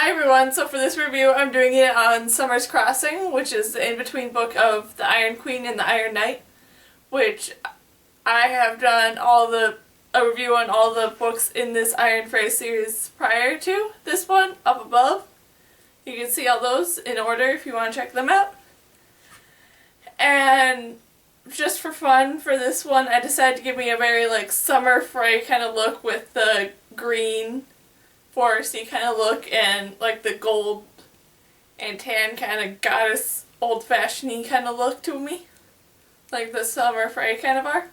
Hi everyone, so for this review I'm doing it on Summer's Crossing, which is the in-between book of the Iron Queen and the Iron Knight, which I have done a review on all the books in this Iron Frey series prior to this one, up above. You can see all those in order if you want to check them out. And just for fun, for this one I decided to give me a very Summer Frey kind of look with the green foresty kind of look and the gold and tan kind of goddess old-fashioned-y kind of look to me, like the Summer Frey kind of are.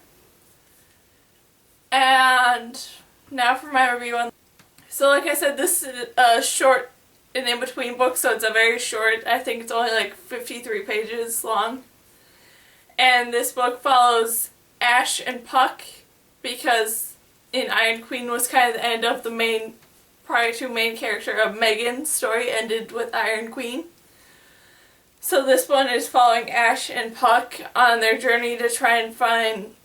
And now for my review on. So like I said, this is a short and in-between book, so it's a very short, I think it's only 53 pages long. And this book follows Ash and Puck because in Iron Queen was kind of the end of the prior to main character of Megan's story ended with Iron Queen. So this one is following Ash and Puck on their journey to try and find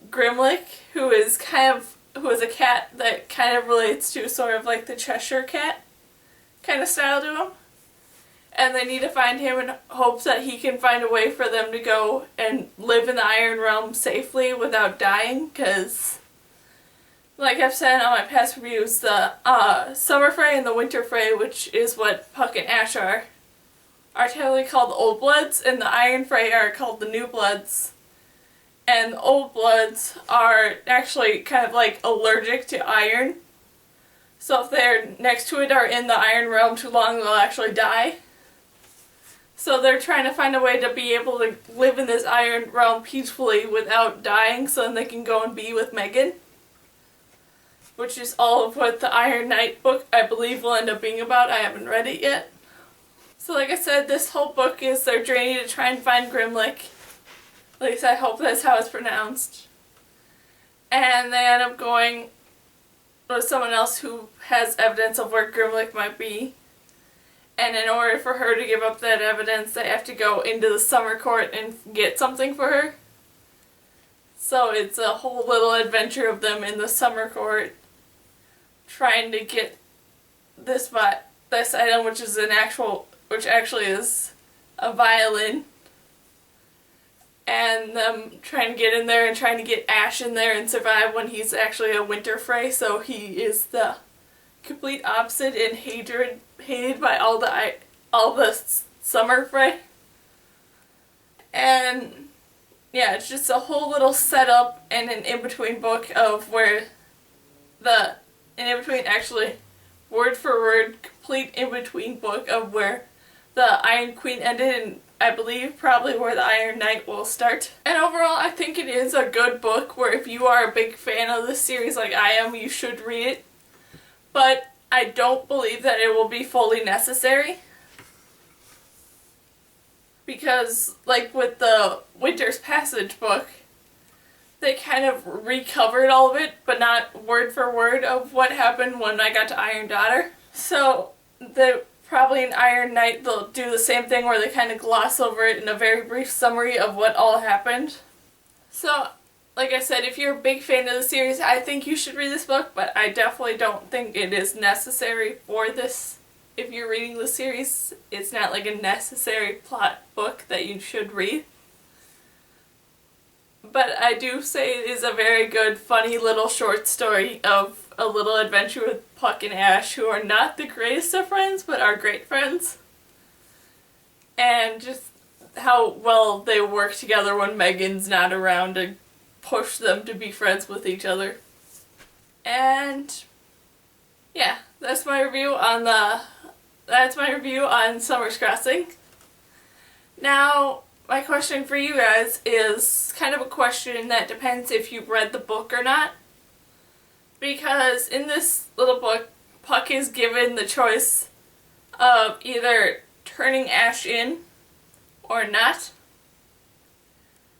Grimlick, who is a cat that kind of relates to sort of like the Cheshire Cat kind of style to him. And they need to find him in hopes that he can find a way for them to go and live in the Iron Realm safely without dying, because like I've said on my past reviews, the Summer Frey and the Winter Frey, which is what Puck and Ash are technically called the Old Bloods, and the Iron Frey are called the New Bloods. And the Old Bloods are actually kind of allergic to iron. So if they're next to it or in the Iron Realm too long, they'll actually die. So they're trying to find a way to be able to live in this Iron Realm peacefully without dying, so then they can go and be with Megan. Which is all of what the Iron Knight book, I believe, will end up being about. I haven't read it yet. So like I said, this whole book is their journey to try and find Grimlick. At least I hope that's how it's pronounced. And they end up going with someone else who has evidence of where Grimlick might be. And in order for her to give up that evidence, they have to go into the Summer Court and get something for her. So it's a whole little adventure of them in the Summer Court trying to get this item, which actually is a violin, and them trying to get in there and trying to get Ash in there and survive when he's actually a Winter Frey, so he is the complete opposite and hated by all the Summer Frey. And yeah, it's just a whole little setup and an in-between book of where actually word for word, complete in-between book of where the Iron Queen ended and I believe probably where the Iron Knight will start. And overall, I think it is a good book where if you are a big fan of this series like I am, you should read it. But I don't believe that it will be fully necessary. Because, like with the Winter's Passage book, they kind of recovered all of it, but not word for word of what happened when I got to Iron Daughter. So, probably in Iron Knight they'll do the same thing where they kind of gloss over it in a very brief summary of what all happened. So, like I said, if you're a big fan of the series, I think you should read this book, but I definitely don't think it is necessary for this. If you're reading the series, it's not a necessary plot book that you should read. But I do say it is a very good, funny little short story of a little adventure with Puck and Ash, who are not the greatest of friends, but are great friends. And just how well they work together when Megan's not around to push them to be friends with each other. And yeah, that's my review on Summer's Crossing. Now, my question for you guys is kind of a question that depends if you've read the book or not. Because in this little book, Puck is given the choice of either turning Ash in or not.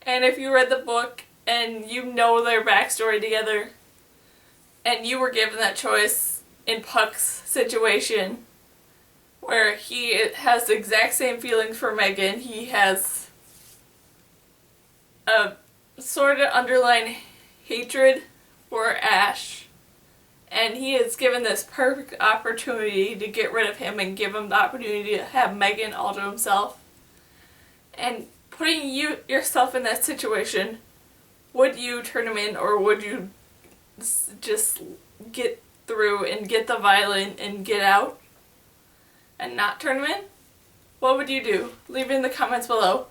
And if you read the book and you know their backstory together, and you were given that choice in Puck's situation, where he has the exact same feelings for Megan, he has a sort of underlying hatred for Ash, and he is given this perfect opportunity to get rid of him and give him the opportunity to have Megan all to himself. And putting yourself in that situation, would you turn him in, or would you just get through and get the violin and get out and not turn him in? What would you do? Leave it in the comments below.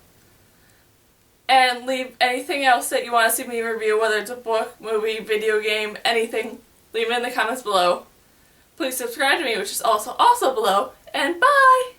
And leave anything else that you want to see me review, whether it's a book, movie, video game, anything. Leave it in the comments below. Please subscribe to me, which is also below. And bye!